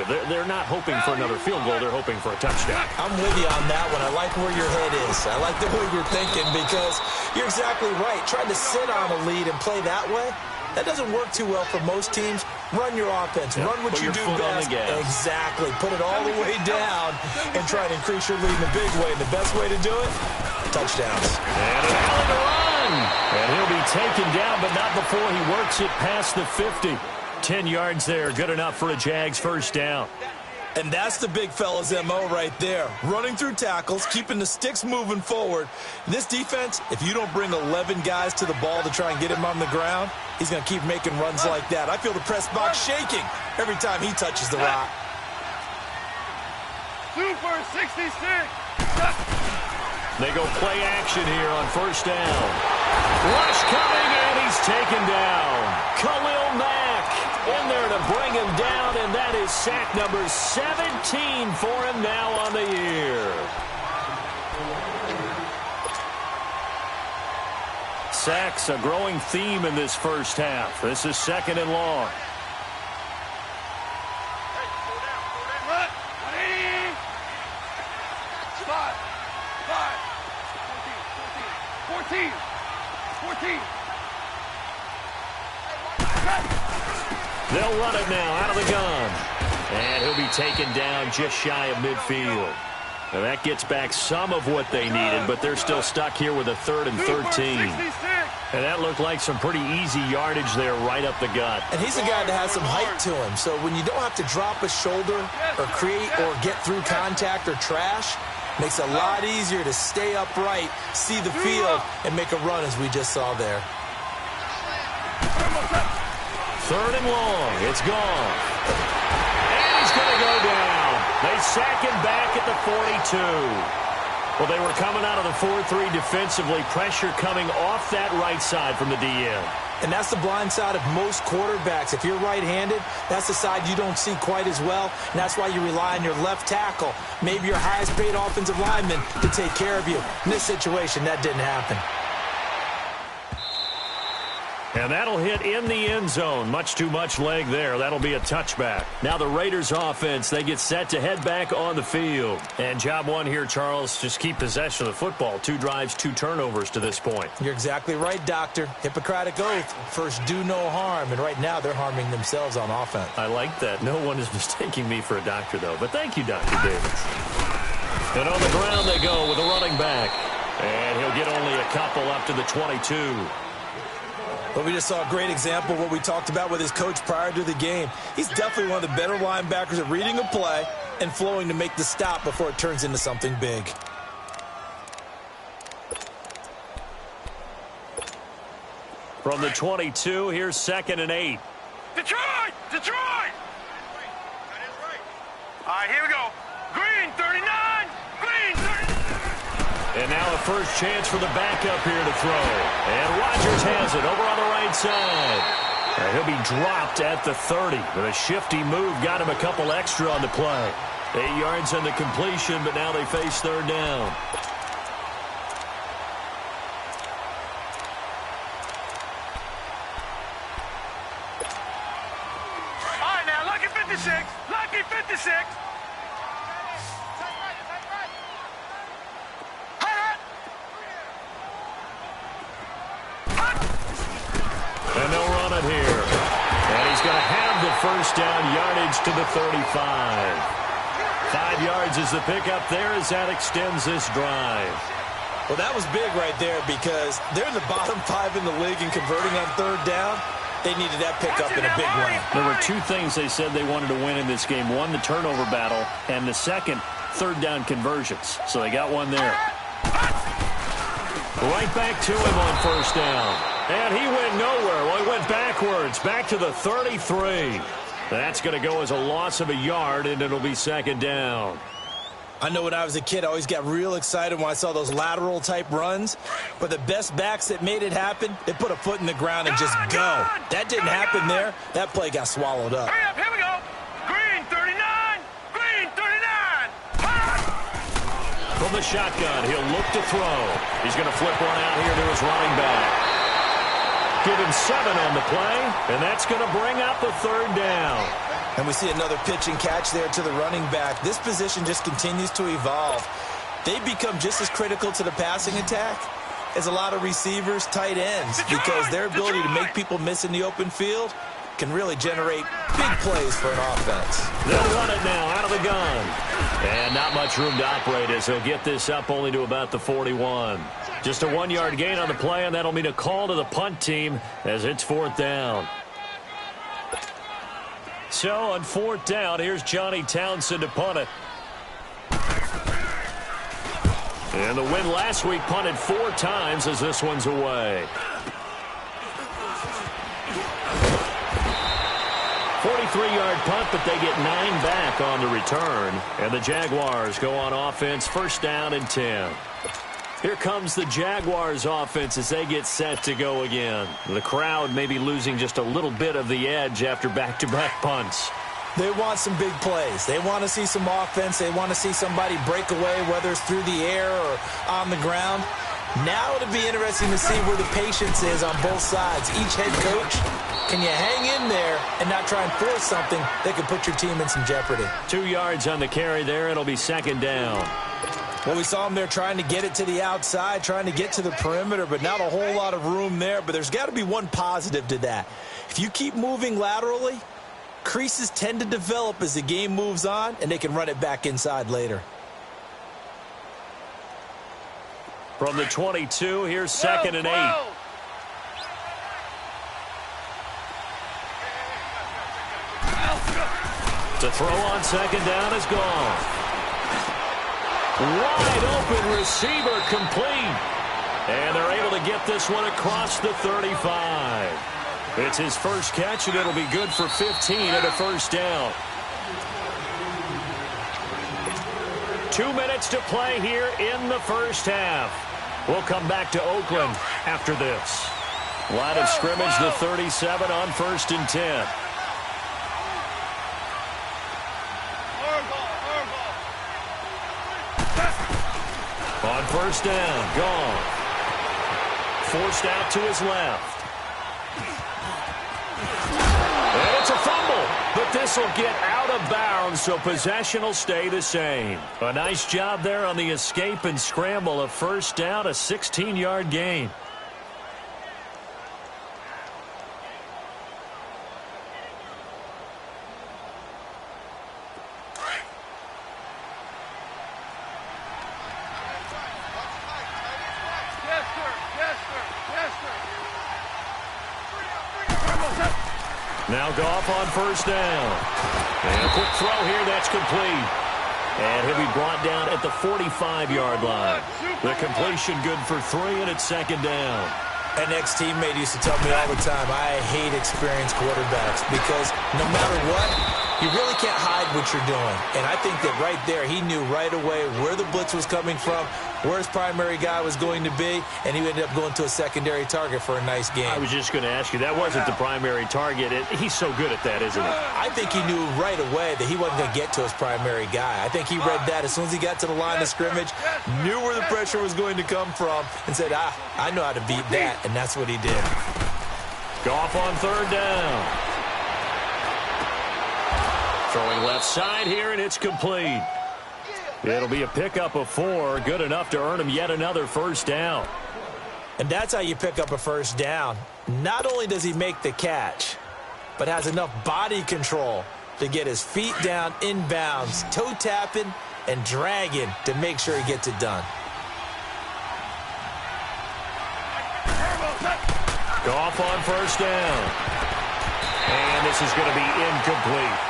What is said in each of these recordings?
They're not hoping for another field goal. They're hoping for a touchdown. I'm with you on that one. I like where your head is. I like the way you're thinking because you're exactly right. Trying to sit on a lead and play that way, that doesn't work too well for most teams. Run your offense. Yep. Run what you do best. Exactly. Put it all the way down and try to increase your lead in a big way. And the best way to do it, touchdowns. And an alley to run. And he'll be taken down, but not before he works it past the 50. 10 yards there. Good enough for a Jags first down. And that's the big fella's MO right there. Running through tackles, keeping the sticks moving forward. This defense, if you don't bring 11 guys to the ball to try and get him on the ground, he's going to keep making runs like that. I feel the press box shaking every time he touches the rock. Super 66. They go play action here on first down. Rush coming, and he's taken down. Khalil Mack in there to bring him down, and that is sack number 17 for him now on the year. Sacks a growing theme in this first half. This is second and long. They'll run it now out of the gun. And he'll be taken down just shy of midfield. And that gets back some of what they needed, but they're still stuck here with a 3rd and 13. And that looked like some pretty easy yardage there right up the gut. And he's a guy that has some height to him. So when you don't have to drop a shoulder or create or get through contact or trash, makes it a lot easier to stay upright, see the field, and make a run as we just saw there. 3rd and long. It's gone. And he's going to go down. They sack him back at the 42. Well, they were coming out of the 4-3 defensively. Pressure coming off that right side from the DN. And that's the blind side of most quarterbacks. If you're right-handed, that's the side you don't see quite as well. And that's why you rely on your left tackle, maybe your highest-paid offensive lineman, to take care of you. In this situation, that didn't happen. And that'll hit in the end zone. Much too much leg there. That'll be a touchback. Now the Raiders offense, they get set to head back on the field. And job one here, Charles, just keep possession of the football. 2 drives, 2 turnovers to this point. You're exactly right, Doctor. Hippocratic oath. First, do no harm. And right now, they're harming themselves on offense. I like that. No one is mistaking me for a doctor, though. But thank you, Dr. Davis. And on the ground they go with a running back. And he'll get only a couple up to the 22. But we just saw a great example of what we talked about with his coach prior to the game. He's definitely one of the better linebackers at reading a play and flowing to make the stop before it turns into something big. From the 22, here's 2nd and 8. Detroit! Detroit! All right, here we go. Green, 39. Green, 39. And now a first chance for the backup here to throw. And Rodgers has it over on the right side. And he'll be dropped at the 30. But a shifty move got him a couple extra on the play. 8 yards on the completion, but now they face 3rd down. All right, now, lucky 56. Lucky 56. And they'll run it here. And he's going to have the first down, yardage to the 35. 5 yards is the pickup there as that extends this drive. Well, that was big right there because they're in the bottom 5 in the league in converting on 3rd down. They needed that pickup in a big way. There were 2 things they said they wanted to win in this game. One, the turnover battle, and the second, 3rd down conversions. So they got one there. Right back to him on first down. And he went nowhere. Well, he went backwards, back to the 33. That's going to go as a loss of a yard, and it'll be 2nd down. I know when I was a kid, I always got real excited when I saw those lateral-type runs. But the best backs that made it happen, they put a foot in the ground and just go. That didn't happen there. That play got swallowed up. Hurry up, here we go. Green, 39. Green, 39. From the shotgun, he'll look to throw. He's going to flip one out here to his running back. Give him 7 on the play, and that's going to bring up the third down. And we see another pitch and catch there to the running back. This position just continues to evolve. They become just as critical to the passing attack as a lot of receivers, tight ends, because their ability to make people miss in the open field can really generate big plays for an offense. They'll run it now out of the gun. And not much room to operate as he'll get this up only to about the 41. Just a 1-yard gain on the play, and that'll mean a call to the punt team as it's 4th down. So on 4th down, here's Johnny Townsend to punt it. And the win last week punted 4 times as this one's away. 43-yard punt, but they get 9 back on the return. And the Jaguars go on offense, 1st down and 10. Here comes the Jaguars offense as they get set to go again. The crowd may be losing just a little bit of the edge after back-to-back punts. They want some big plays. They want to see some offense. They want to see somebody break away, whether it's through the air or on the ground. Now it'll be interesting to see where the patience is on both sides. Each head coach, can you hang in there and not try and force something that could put your team in some jeopardy? 2 yards on the carry there. It'll be 2nd down. Well, we saw them there trying to get it to the outside, trying to get to the perimeter, but not a whole lot of room there. But there's got to be one positive to that. If you keep moving laterally, creases tend to develop as the game moves on, and they can run it back inside later. From the 22, here's 2nd and 8. To throw on 2nd down is gone. Wide open receiver complete. And they're able to get this one across the 35. It's his first catch, and it'll be good for 15 at a 1st down. 2 minutes to play here in the 1st half. We'll come back to Oakland after this. Line of scrimmage, the 37 on 1st and 10. On 1st down, gone. Forced out to his left. And it's a fumble, but this will get out of bounds, so possession will stay the same. A nice job there on the escape and scramble. A 1st down, a 16-yard gain. Now Goff on 1st down. And a quick throw here, that's complete. And he'll be brought down at the 45-yard line. The completion good for 3, and it's 2nd down. An ex-teammate used to tell me all the time, I hate experienced quarterbacks because no matter what, you really can't hide what you're doing. And I think that right there, he knew right away where the blitz was coming from, where his primary guy was going to be, and he ended up going to a secondary target for a nice game. I was just going to ask you, that wasn't the primary target. He's so good at that, isn't he? I think he knew right away that he wasn't going to get to his primary guy. I think he read that as soon as he got to the line of scrimmage, knew where the pressure was going to come from, and said, I know how to beat that, and that's what he did. Goff on 3rd down. Throwing left side here, and it's complete. It'll be a pickup of 4, good enough to earn him yet another 1st down. And that's how you pick up a 1st down. Not only does he make the catch, but has enough body control to get his feet down inbounds, toe tapping and dragging to make sure he gets it done. Goff on 1st down. And this is going to be incomplete.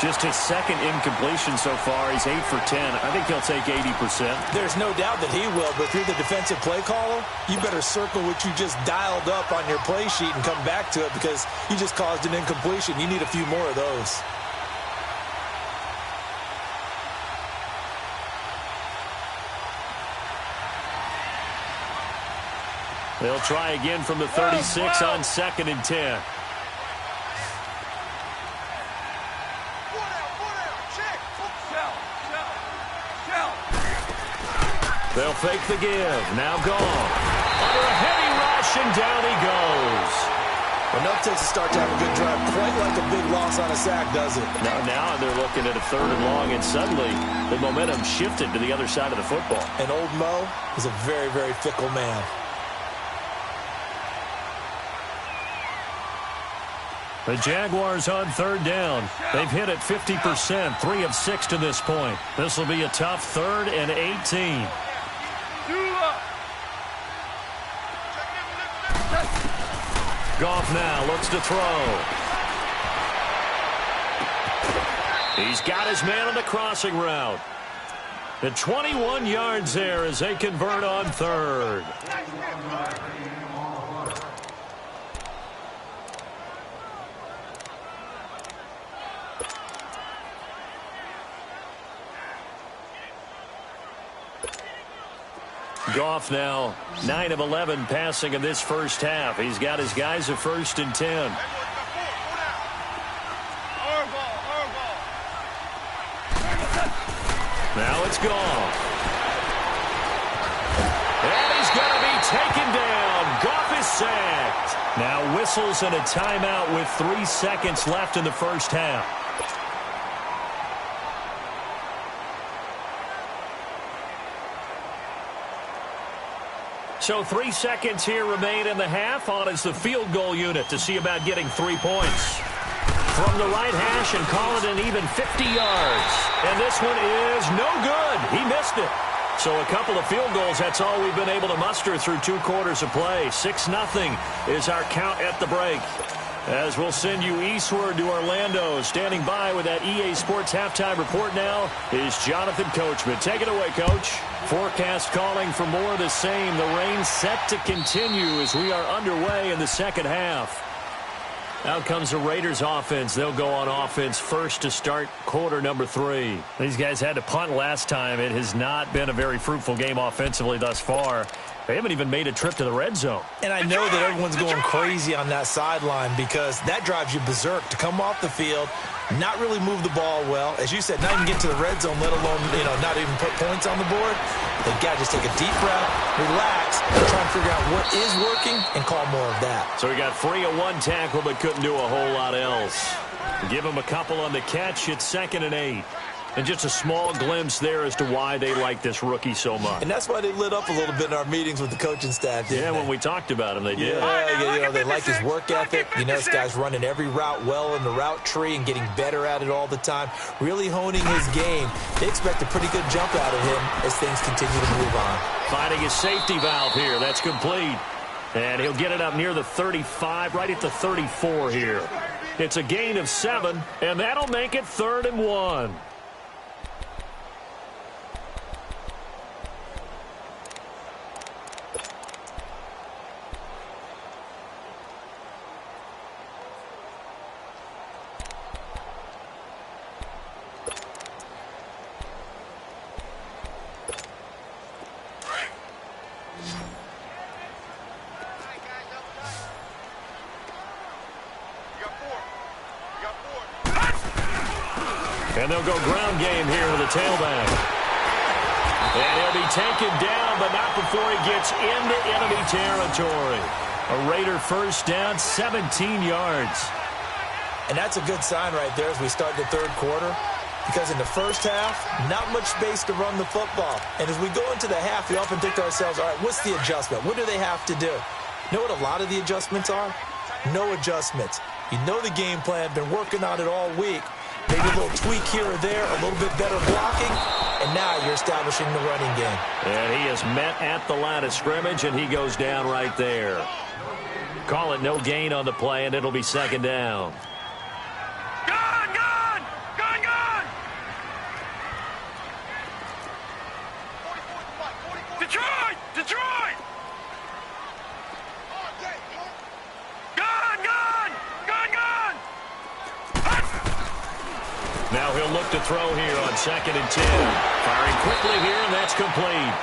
Just his 2nd incompletion so far. He's 8 for 10. I think he'll take 80%. There's no doubt that he will, but if you're the defensive play caller, you better circle what you just dialed up on your play sheet and come back to it because you just caused an incompletion. You need a few more of those. They'll try again from the 36 on 2nd and 10. They'll fake the give. Now gone. Under a heavy rush, and down he goes. Enough takes to start to have a good drive. Quite like a big loss on a sack, does it? Now they're looking at a 3rd and long, and suddenly the momentum shifted to the other side of the football. And old Mo is a very, very fickle man. The Jaguars on 3rd down. They've hit it 50%, 3 of 6 to this point. This will be a tough 3rd and 18. Goff now looks to throw. He's got his man on the crossing route. The 21 yards there as they convert on 3rd. Goff now 9 of 11 passing in this first half. He's got his guys a 1st and 10. Now it's Goff. And he's going to be taken down. Goff is sacked. Now whistles and a timeout with 3 seconds left in the first half. So 3 seconds here remain in the half. On is the field goal unit to see about getting 3 points. From the right hash and call it an even 50 yards. And this one is no good. He missed it. So a couple of field goals, that's all we've been able to muster through 2 quarters of play. 6-0 is our count at the break. As we'll send you eastward to Orlando. Standing by with that EA Sports halftime report now is Jonathan Coachman. Take it away, Coach. Forecast calling for more of the same. The rain set to continue as we are underway in the second half. Out comes the Raiders offense. They'll go on offense first to start quarter number 3. These guys had to punt last time. It has not been a very fruitful game offensively thus far. They haven't even made a trip to the red zone. And I know that everyone's going crazy on that sideline because that drives you berserk to come off the field, not really move the ball well. As you said, not even get to the red zone, let alone, not even put points on the board. They've got to just take a deep breath, relax, and try and figure out what is working and call more of that. So he got free of 1 tackle but couldn't do a whole lot else. Give him a couple on the catch. It's 2nd and 8. And just a small glimpse there as to why they like this rookie so much. And that's why they lit up a little bit in our meetings with the coaching staff. Yeah, when we talked about him, they did. Yeah, they like his work ethic. This guy's running every route well in the route tree and getting better at it all the time, really honing his game. They expect a pretty good jump out of him as things continue to move on. Finding his safety valve here. That's complete. And he'll get it up near the 35, right at the 34 here. It's a gain of 7, and that'll make it 3rd and 1. And they'll go ground game here with a tailback. And he'll be taken down, but not before he gets into enemy territory. A Raider first down, 17 yards. And that's a good sign right there as we start the 3rd quarter. Because in the first half, not much space to run the football. And as we go into the half, we often think to ourselves, all right, what's the adjustment? What do they have to do? You know what a lot of the adjustments are? No adjustments. You know the game plan, been working on it all week. Maybe a little tweak here or there, a little bit better blocking, and now you're establishing the running game. And he is met at the line of scrimmage, and he goes down right there. Call it no gain on the play, and it'll be 2nd down. Gone! Gone! Gone! Gone! Detroit! Detroit! Gone! Gone! Gone! Gone! Now he'll look to throw here on 2nd and 10. Firing quickly here, and that's complete.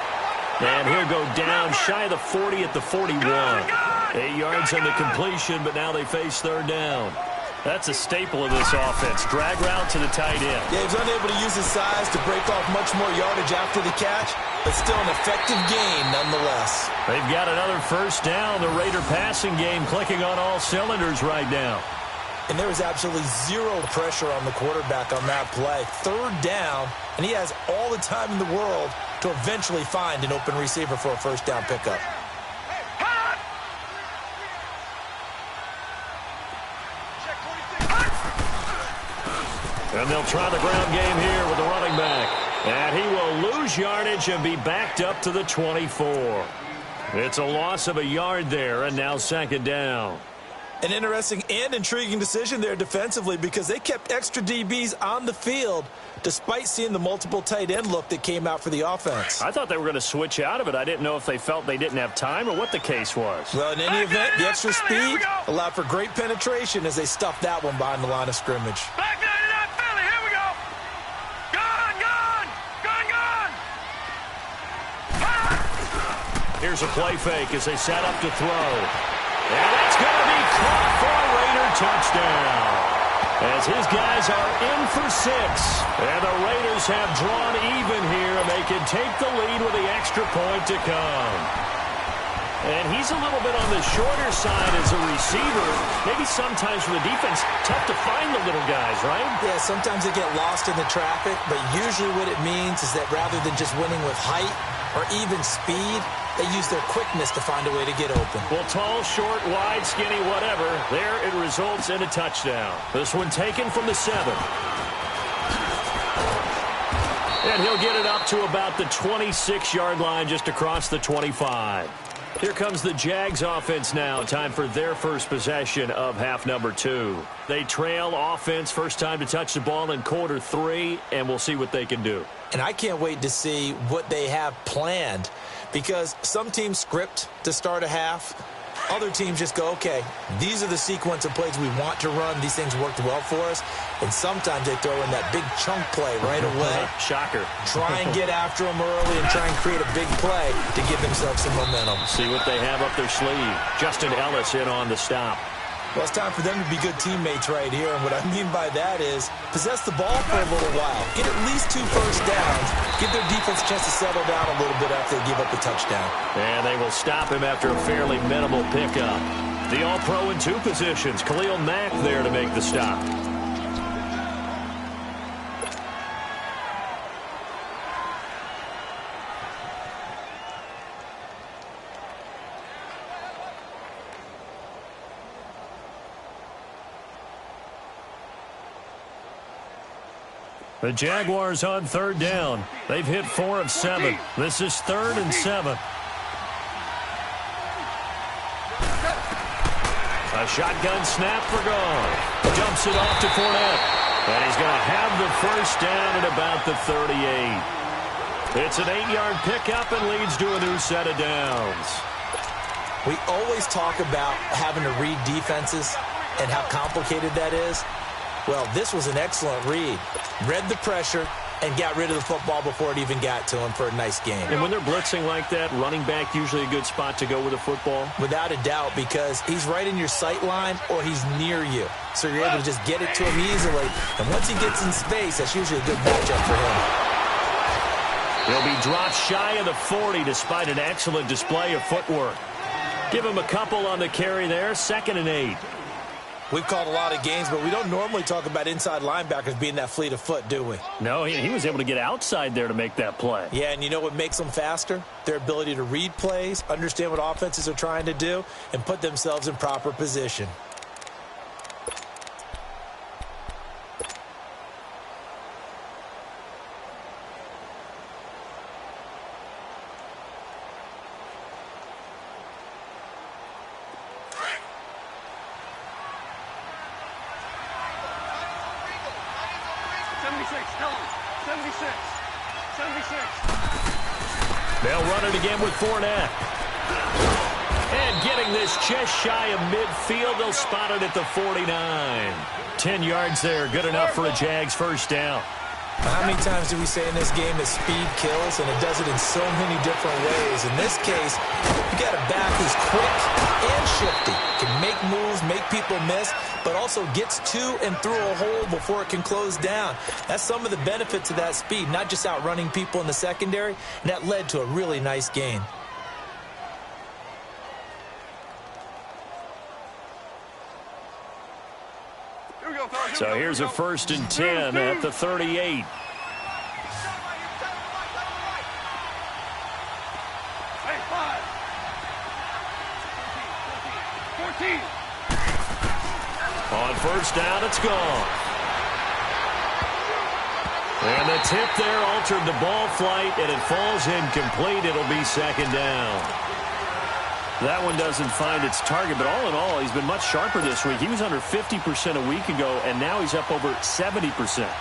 And he'll go down shy of the 40 at the 41. 8 yards on the completion, but now they face 3rd down. That's a staple of this offense. Drag route to the tight end. Yeah, he's unable to use his size to break off much more yardage after the catch, but still an effective gain nonetheless. They've got another first down. The Raider passing game clicking on all cylinders right now. And there was absolutely zero pressure on the quarterback on that play. Third down, and he has all the time in the world to eventually find an open receiver for a first down pickup. And they'll try the ground game here with the running back. And he will lose yardage and be backed up to the 24. It's a loss of a yard there, and now second down. An interesting and intriguing decision there defensively because they kept extra DBs on the field despite seeing the multiple tight end look that came out for the offense. I thought they were going to switch out of it. I didn't know if they felt they didn't have time or what the case was. Well, in any event, the extra speed allowed for great penetration as they stuffed that one behind the line of scrimmage. Back 99 Philly, here we go. Gone, gone, gone, gone. Here's a play fake as they set up to throw. And that's going to be caught for a Raider touchdown. As his guys are in for 6. And the Raiders have drawn even here, and they can take the lead with the extra point to come. And he's a little bit on the shorter side as a receiver. Maybe sometimes for the defense, tough to find the little guys, right? Yeah, sometimes they get lost in the traffic, but usually what it means is that rather than just winning with height or even speed, they use their quickness to find a way to get open. Well, tall, short, wide, skinny, whatever. There it results in a touchdown. This one taken from the 7. And he'll get it up to about the 26-yard line just across the 25. Here comes the Jags offense now. Time for their first possession of half number 2. They trail offense first time to touch the ball in quarter 3, and we'll see what they can do. And I can't wait to see what they have planned because some teams script to start a half. Other teams just go, okay, these are the sequence of plays we want to run. These things worked well for us. And sometimes they throw in that big chunk play right away. Shocker. Try and get after them early and try and create a big play to give themselves some momentum. See what they have up their sleeve. Justin Ellis in on the stop. Well, it's time for them to be good teammates right here. And what I mean by that is possess the ball for a little while. Get at least 2 first downs. Give their defense a chance to settle down a little bit after they give up the touchdown. And they will stop him after a fairly minimal pickup. The All-Pro in 2 positions. Khalil Mack there to make the stop. The Jaguars on third down. They've hit 4 of 7. This is 3rd and 7. A shotgun snap for Gone. Jumps it off to Fournette. And he's going to have the first down at about the 38. It's an 8-yard pickup and leads to a new set of downs. We always talk about having to read defenses and how complicated that is. Well, this was an excellent read. Read the pressure and got rid of the football before it even got to him for a nice game. And when they're blitzing like that, running back usually a good spot to go with a football? Without a doubt, because he's right in your sight line or he's near you. So you're able to just get it to him easily. And once he gets in space, that's usually a good matchup for him. He'll be dropped shy of the 40 despite an excellent display of footwork. Give him a couple on the carry there, 2nd and 8. We've called a lot of games, but we don't normally talk about inside linebackers being that fleet of foot, do we? No, he was able to get outside there to make that play. Yeah, and you know what makes them faster? Their ability to read plays, understand what offenses are trying to do, and put themselves in proper position. They'll run it again with Fournette. And getting this just shy of midfield, they'll spot it at the 49. 10 yards there, good enough for a Jags first down. How many times do we say in this game that speed kills, and it does it in so many different ways? In this case, you got a back who's quick and shifty, can make moves, make people miss, but also gets to and through a hole before it can close down. That's some of the benefits of that speed, not just outrunning people in the secondary, and that led to a really nice gain. So here's a 1st and 10 at the 38. On 1st down, it's gone. And the tip there altered the ball flight, and it falls incomplete. It'll be 2nd down. That one doesn't find its target, but all in all, he's been much sharper this week. He was under 50% a week ago, and now he's up over 70%.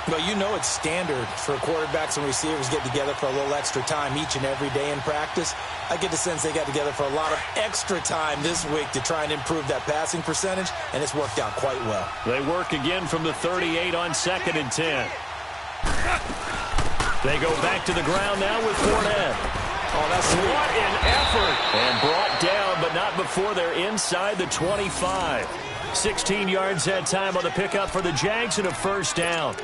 Well, you know it's standard for quarterbacks and receivers get together for a little extra time each and every day in practice. I get the sense they got together for a lot of extra time this week to try and improve that passing percentage, and it's worked out quite well. They work again from the 38 on 2nd and 10. They go back to the ground now with Fournette. Oh, that's sweet. What an effort. And brought down, but not before they're inside the 25. 16 yards that time on the pickup for the Jags and a 1st down.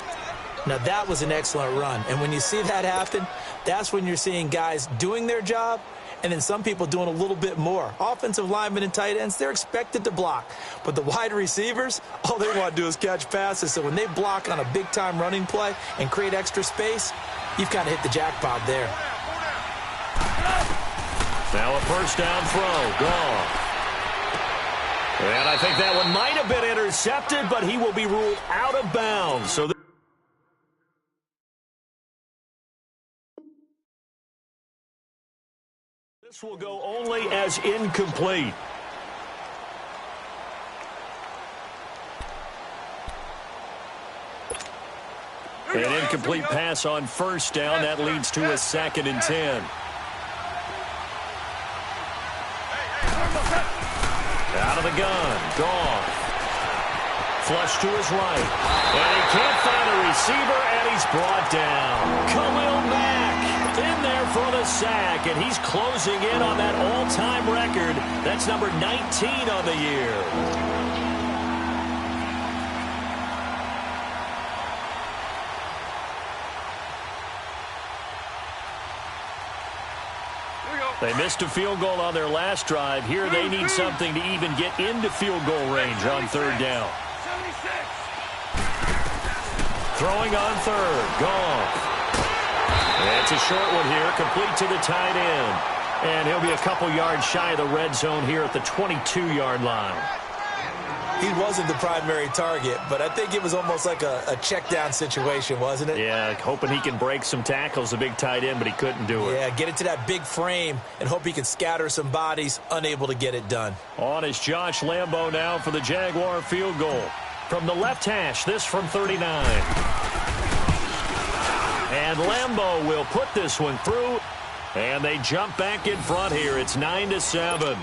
Now, that was an excellent run. And when you see that happen, that's when you're seeing guys doing their job and then some people doing a little bit more. Offensive linemen and tight ends, they're expected to block. But the wide receivers, all they want to do is catch passes. So when they block on a big-time running play and create extra space, you've kind of hit the jackpot there. Now a 1st down throw, gone. And I think that one might have been intercepted, but he will be ruled out of bounds. So this will go only as incomplete. An incomplete pass on 1st down. That leads to a 2nd and 10. Out of the gun. Gone. Flush to his right. And he can't find a receiver, and he's brought down. Khalil Mack in there for the sack, and he's closing in on that all-time record. That's number 19 on the year. They missed a field goal on their last drive. Here they need something to even get into field goal range on 3rd down. Throwing on 3rd. Gone. It's a short one here, complete to the tight end. And he'll be a couple yards shy of the red zone here at the 22-yard line. He wasn't the primary target, but I think it was almost like a check-down situation, wasn't it? Yeah, hoping he can break some tackles, a big tight end, but he couldn't do it. Yeah, get it to that big frame and hope he can scatter some bodies, unable to get it done. On is Josh Lambo now for the Jaguar field goal. From the left hash, this from 39. And Lambo will put this one through, and they jump back in front here. It's 9-7.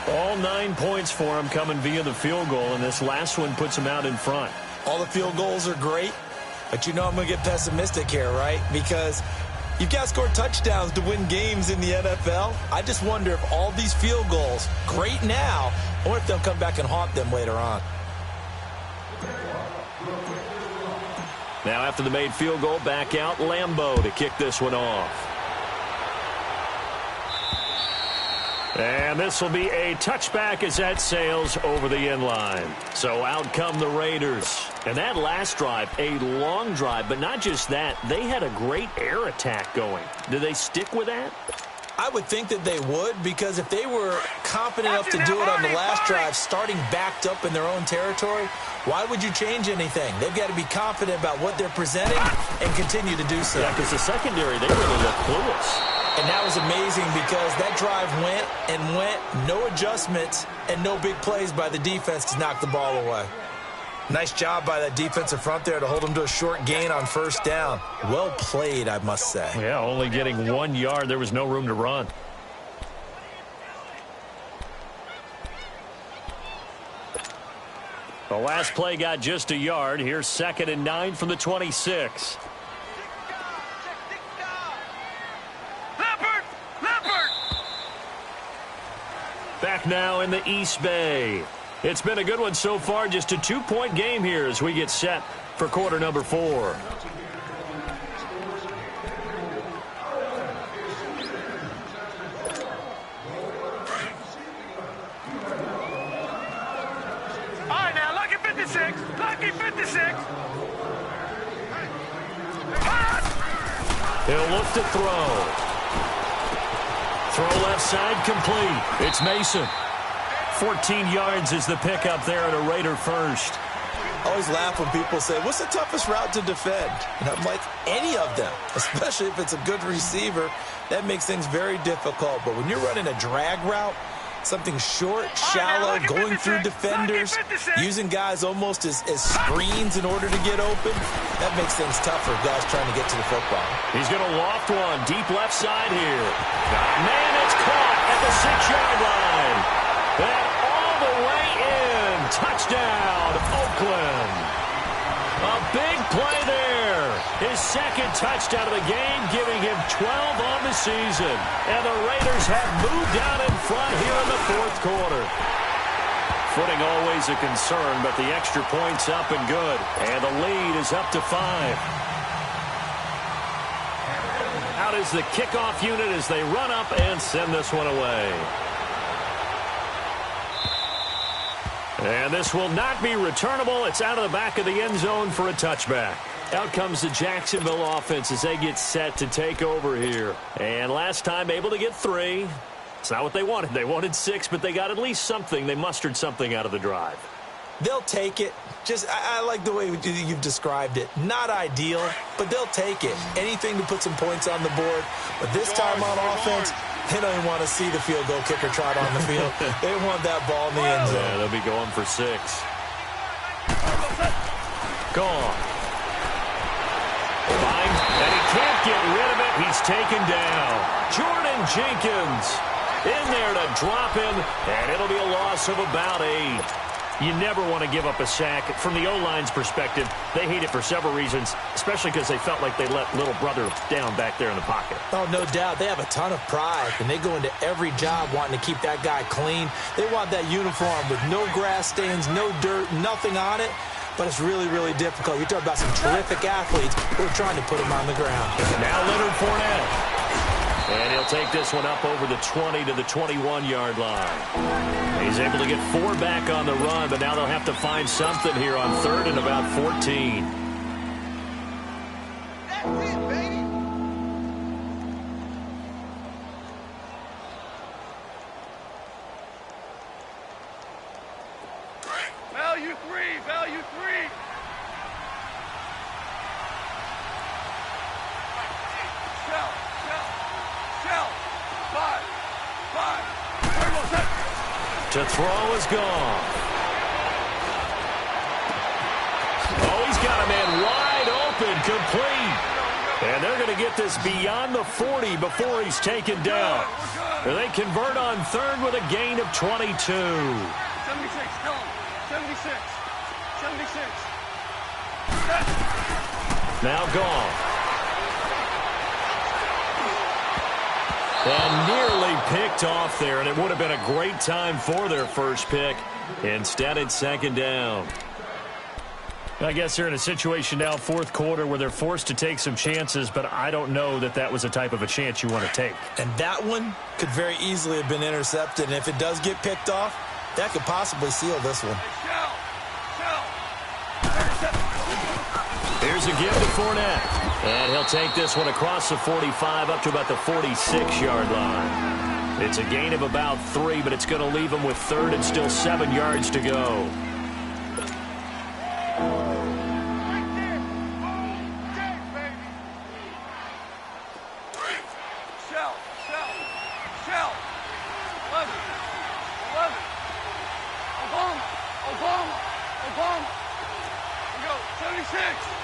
All 9 points for him coming via the field goal, and this last one puts him out in front. All the field goals are great, but you know I'm going to get pessimistic here, right? Because you've got to score touchdowns to win games in the NFL. I just wonder if all these field goals, great now, or if they'll come back and haunt them later on. Now after the made field goal, back out Lambo to kick this one off. And this will be a touchback as that sails over the end line. So out come the Raiders. And that last drive, a long drive, but not just that. They had a great air attack going. Do they stick with that? I would think that they would, because if they were confident enough to do it on the last drive, starting backed up in their own territory, why would you change anything? They've got to be confident about what they're presenting and continue to do so. Yeah, because the secondary, they really look clueless. And that was amazing because that drive went and went, no adjustments and no big plays by the defense to knock the ball away. Nice job by that defensive front there to hold them to a short gain on 1st down. Well played, I must say. Yeah, only getting 1 yard. There was no room to run. The last play got just a yard. Here's 2nd and 9 from the 26. back now in the East Bay. It's been a good one so far, just a 2-point game here as we get set for quarter number 4. All right, now, lucky 56. Lucky 56. He'll look to throw. Throw left side complete. It's Mason. 14 yards is the pickup there at a Raider first. I always laugh when people say, what's the toughest route to defend? And I'm like, any of them, especially if it's a good receiver. That makes things very difficult. But when you're running a drag route, something short, shallow, going through defenders, using guys almost as screens in order to get open, that makes things tough for guys trying to get to the football. He's going to loft one deep left side here. Man, it's caught at the 6-yard line. And all the way in. Touchdown, Oakland. A big play there. His second touchdown of the game, giving him 12 on the season. And the Raiders have moved down in front here in the fourth quarter. Footing always a concern, but the extra point's up and good. And the lead is up to 5. Out is the kickoff unit as they run up and send this one away. And this will not be returnable. It's out of the back of the end zone for a touchback. Out comes the Jacksonville offense as they get set to take over here. And last time able to get 3. It's not what they wanted. They wanted 6, but they got at least something. They mustered something out of the drive. They'll take it. I like the way you've described it. Not ideal, but they'll take it. Anything to put some points on the board. But this time on offense, they don't even want to see the field goal kicker trot on the field. They want that ball in the end zone. Yeah, they'll be going for 6. Gone. Fine. And he can't get rid of it. He's taken down. Jordan Jenkins in there to drop him, and it'll be a loss of about 8. You never want to give up a sack. From the O-line's perspective, they hate it for several reasons, especially because they felt like they let little brother down back there in the pocket. Oh, no doubt. They have a ton of pride, and they go into every job wanting to keep that guy clean. They want that uniform with no grass stains, no dirt, nothing on it. But it's really, really difficult. You're talking about some terrific athletes who are trying to put him on the ground. Now Leonard Fournette. And he'll take this one up over the 20 to the 21-yard line. He's able to get 4 back on the run, but now they'll have to find something here on 3rd and about 14. That's it, baby. Value 3, value 3. Shell. 5. To throw is gone. Oh, he's got a man wide open, complete. And they're going to get this beyond the 40 before he's taken down. They convert on 3rd with a gain of 22. 76, tell him. 76. Now gone. And nearly picked off there, and it would have been a great time for their first pick. Instead, it's 2nd down. I guess they're in a situation now, 4th quarter, where they're forced to take some chances, but I don't know that that was the type of a chance you want to take. And that one could very easily have been intercepted, and if it does get picked off, that could possibly seal this one. Here's a give to Fournette. And he'll take this one across the 45 up to about the 46-yard line. It's a gain of about 3, but it's going to leave him with 3rd and still 7 yards to go. Shell. 11. Obama. We go. 76.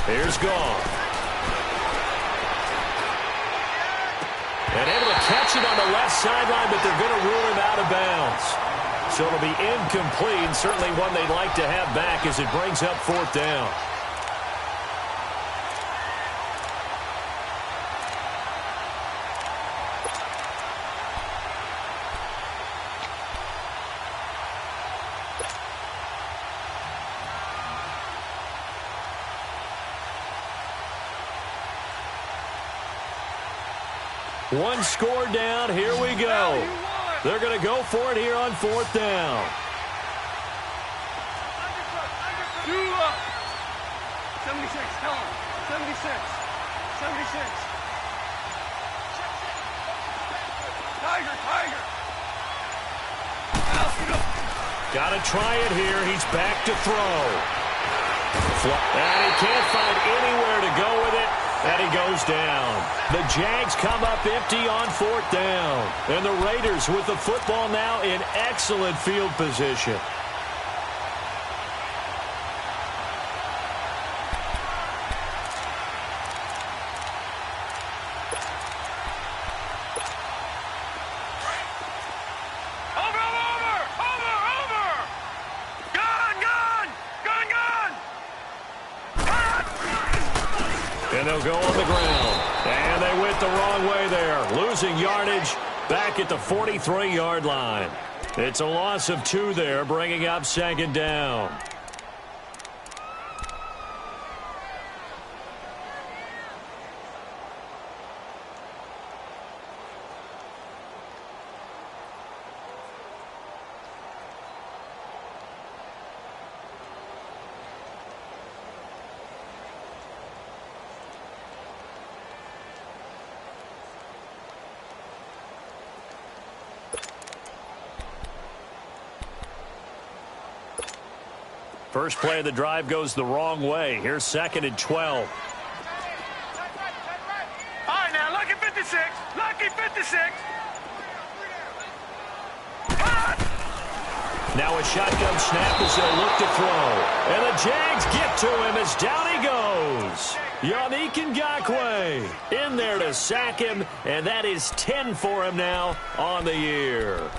Here's Gall. And able to catch it on the left sideline, but they're going to rule him out of bounds. So it'll be incomplete, and certainly one they'd like to have back as it brings up 4th down. One score down. Here we go. They're going to go for it here on 4th down. 76, tell him. 76. 76. Tiger. Got to try it here. He's back to throw. And he can't find anywhere to go with it. And he goes down. The Jags come up empty on 4th down. And the Raiders with the football now in excellent field position. And they'll go on the ground. And they went the wrong way there. Losing yardage back at the 43-yard line. It's a loss of 2 there, bringing up 2nd down. First play of the drive goes the wrong way. Here's 2nd and 12. All right, now, lucky 56. Lucky 56. Now a shotgun snap as they'll look to throw. And the Jags get to him as down he goes. Yannick Ngakoue in there to sack him, and that is 10 for him now on the year.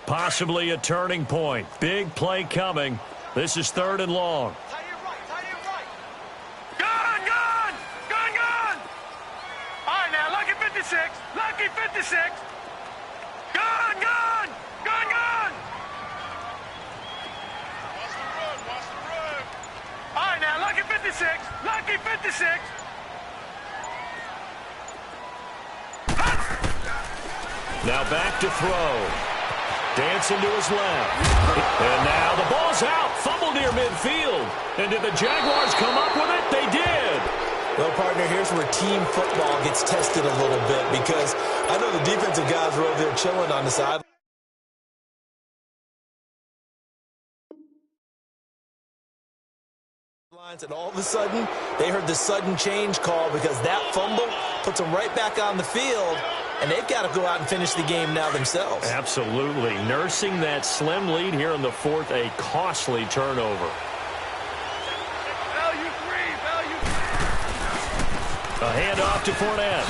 Possibly a turning point. Big play coming. This is 3rd and long. Tight end right. Gun! All right, now, lucky 56. Lucky 56. Gun! Watch the road. All right, now, lucky 56. Lucky 56. Now back to throw. Dancing to his left. And now the ball's out. Fumble near midfield. And did the Jaguars come up with it? They did. Well, partner, here's where team football gets tested a little bit, because I know the defensive guys were over there chilling on the side. And all of a sudden, they heard the sudden change call, because that fumble puts them right back on the field, and they've got to go out and finish the game now themselves. Absolutely. Nursing that slim lead here in the 4th, a costly turnover. Value 3. A handoff to Fournette.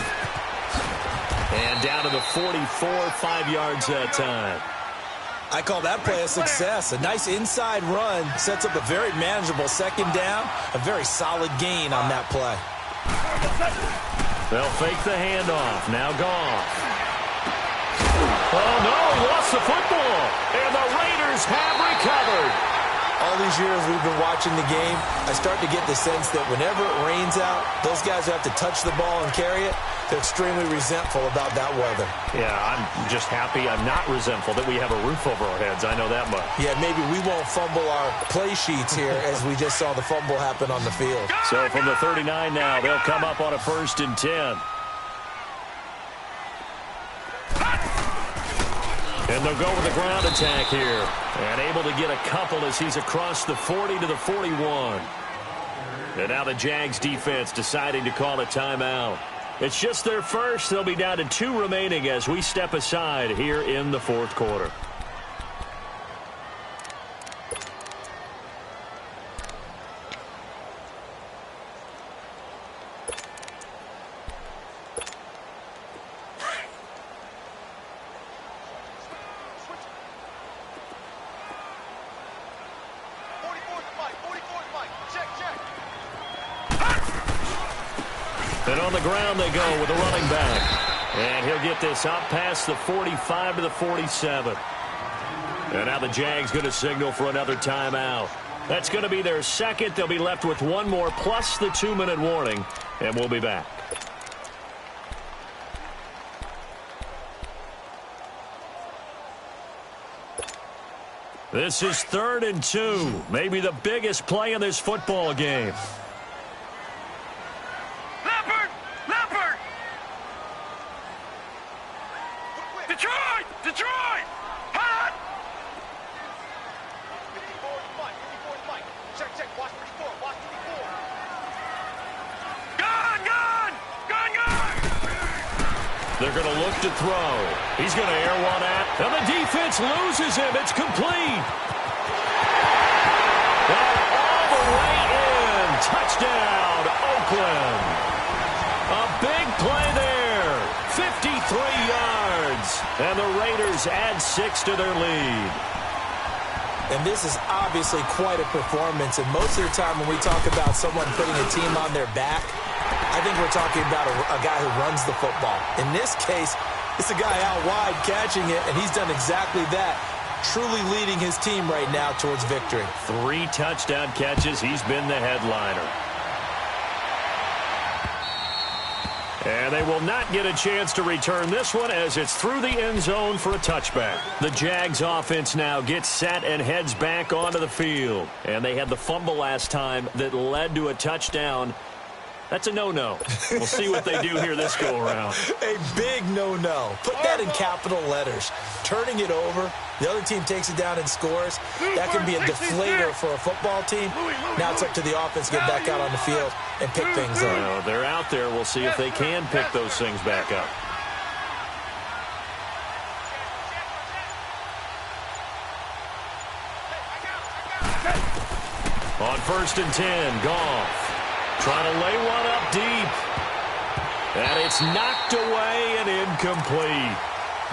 And down to the 44, 5 yards that time. I call that play a success. A nice inside run sets up a very manageable 2nd down. A very solid gain on that play. They'll fake the handoff. Now Goff. Oh, no, he lost the football. And the Raiders have recovered. All these years we've been watching the game, I start to get the sense that whenever it rains out, those guys who have to touch the ball and carry it, they're extremely resentful about that weather. Yeah, I'm just happy I'm not resentful that we have a roof over our heads. I know that much. Yeah, maybe we won't fumble our play sheets here as we just saw the fumble happen on the field. So from the 39 now, they'll come up on a 1st and 10. And they'll go with the ground attack here. And able to get a couple as he's across the 40 to the 41. And now the Jags defense deciding to call a timeout. It's just their first. They'll be down to 2 remaining as we step aside here in the 4th quarter. And on the ground they go with a running back. And he'll get this up past the 45 to the 47. And now the Jags going to signal for another timeout. That's going to be their second. They'll be left with one more plus the 2-minute warning, and we'll be back. This is 3rd and 2, maybe the biggest play in this football game. Leopard! Leopard! Detroit! Detroit! Hot! Check, watch 34, watch 34. Gun, gun! Gun, gun! They're going to look to throw. He's going to air one out, and the defense loses him. It's complete. And all the way in. Touchdown, Oakland. A big play there. 53 yards. And the Raiders add 6 to their lead. And this is obviously quite a performance. And most of the time when we talk about someone putting a team on their back, I think we're talking about a guy who runs the football. In this case, it's a guy out wide catching it, and he's done exactly that, truly leading his team right now towards victory. 3 touchdown catches. He's been the headliner. And they will not get a chance to return this one as it's through the end zone for a touchback. The Jags offense now gets set and heads back onto the field. And they had the fumble last time that led to a touchdown. That's a no-no. We'll see what they do here this go-around. A big no-no. Put that in capital letters. Turning it over, the other team takes it down and scores. That can be a deflator for a football team. Now it's up to the offense to get back out on the field and pick things up. Well, they're out there. We'll see if they can pick those things back up. On 1st and 10, Goff. Trying to lay one up deep. And it's knocked away and incomplete.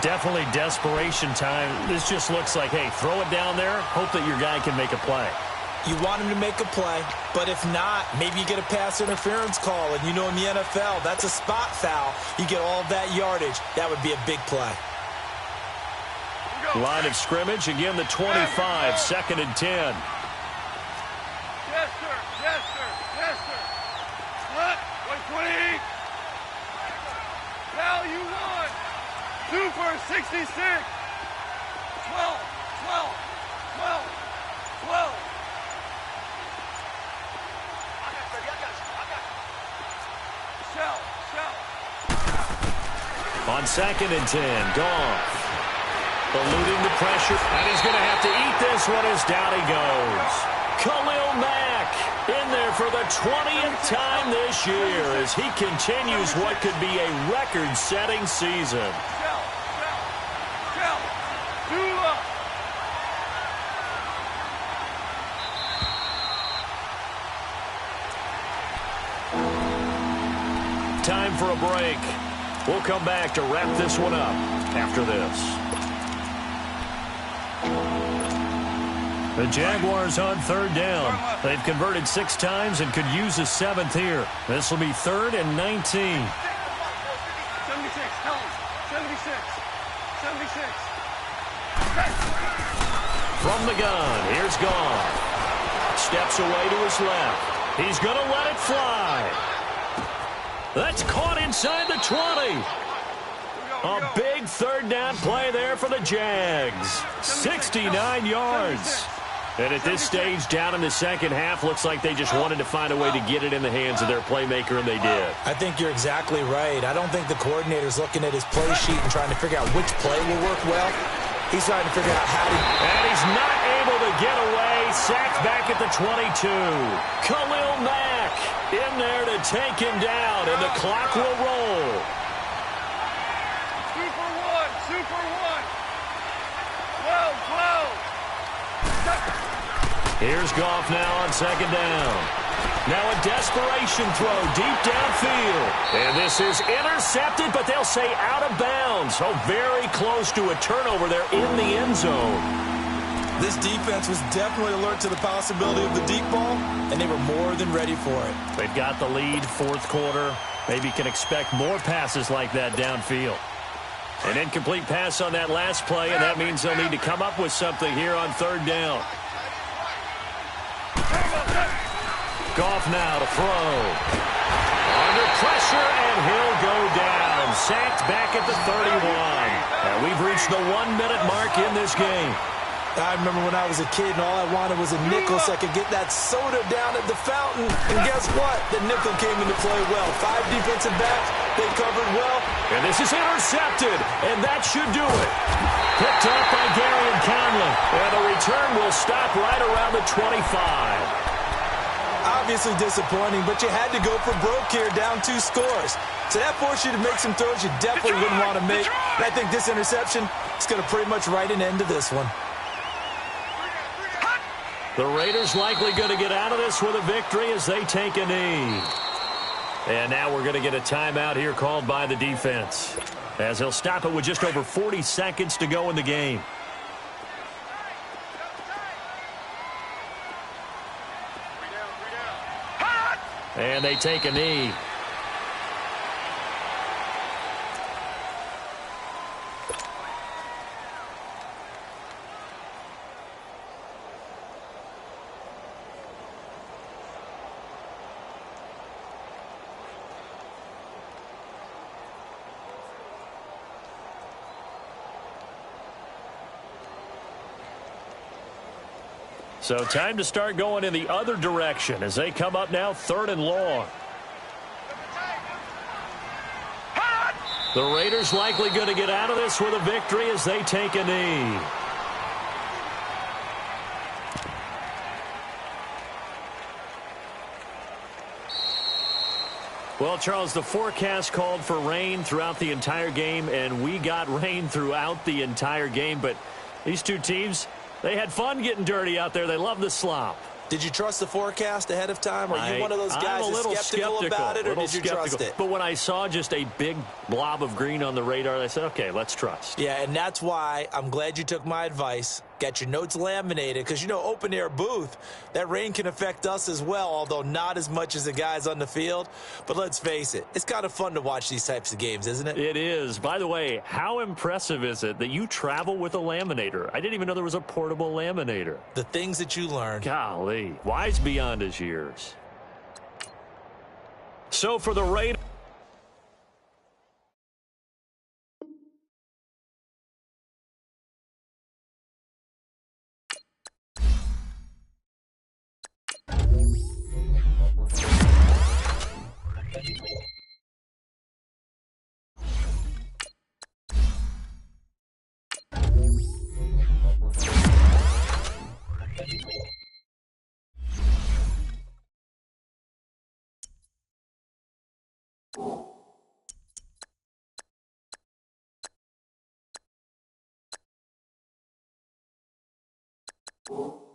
Definitely desperation time. This just looks like, hey, throw it down there, hope that your guy can make a play. You want him to make a play, but if not, maybe you get a pass interference call. And you know in the NFL, that's a spot foul. You get all that yardage. That would be a big play. Line of scrimmage, again the 25, 2nd and 10. Yes, sir. Yes, sir. Yes, sir. What? 120. Value 1. 2 for 66. 12. 12. 12. 12. Shell. On 2nd and 10, Goff. Eluding the pressure, and he's going to have to eat this one as down he goes. Khalil Mack in there for the 20th time this year as he continues what could be a record-setting season. Shell. 2 up. Time for a break. We'll come back to wrap this one up after this. The Jaguars on 3rd down. They've converted 6 times and could use a 7th here. This will be 3rd and 19. 76. Tell him. 76. 76. From the gun, here's Goff. Steps away to his left. He's going to let it fly. That's caught inside the 20. A big 3rd down play there for the Jags. 69 yards. And at this stage, down in the second half, looks like they just wanted to find a way to get it in the hands of their playmaker, and they did. I think you're exactly right. I don't think the coordinator's looking at his play sheet and trying to figure out which play will work well. He's trying to figure out how to... And he's not able to get away. Sacked back at the 22. Khalil Mack in there to take him down, and the clock will roll. 2 for 1. 2 for 1. 12. Here's Goff now on 2nd down. Now a desperation throw deep downfield. And this is intercepted, but they'll say out of bounds. So very close to a turnover there in the end zone. This defense was definitely alert to the possibility of the deep ball, and they were more than ready for it. They've got the lead, 4th quarter. Maybe can expect more passes like that downfield. An incomplete pass on that last play, and that means they'll need to come up with something here on 3rd down. off now to throw. Under pressure, and he'll go down. Sacked back at the 31. And we've reached the 1-minute mark in this game. I remember when I was a kid and all I wanted was a nickel so I could get that soda down at the fountain. And guess what? The nickel came into play well. 5 defensive backs, they covered well. And this is intercepted, and that should do it. Picked up by Gary and Conley. And the return will stop right around the 25. Obviously disappointing, but you had to go for broke here, down 2 scores. So that forced you to make some throws you definitely wouldn't want to make. And I think this interception is going to pretty much write an end to this one. The Raiders likely going to get out of this with a victory as they take a knee. And now we're going to get a timeout here called by the defense, as he'll stop it with just over 40 seconds to go in the game. And they take a knee. So time to start going in the other direction as they come up now 3rd and long. The Raiders likely going to get out of this with a victory as they take a knee. Well, Charles, the forecast called for rain throughout the entire game, and we got rain throughout the entire game. But these two teams, they had fun getting dirty out there. They love the slop. Did you trust the forecast ahead of time? Are you one of those guys that's skeptical about it, or did you trust it? But when I saw just a big blob of green on the radar, I said, okay, let's trust. Yeah, and that's why I'm glad you took my advice. Got your notes laminated because, you know, open-air booth, that rain can affect us as well, although not as much as the guys on the field. But let's face it, it's kind of fun to watch these types of games, isn't it? It is. By the way, how impressive is it that you travel with a laminator? I didn't even know there was a portable laminator. The things that you learn. Golly, wise beyond his years. So for the Raiders, Oh.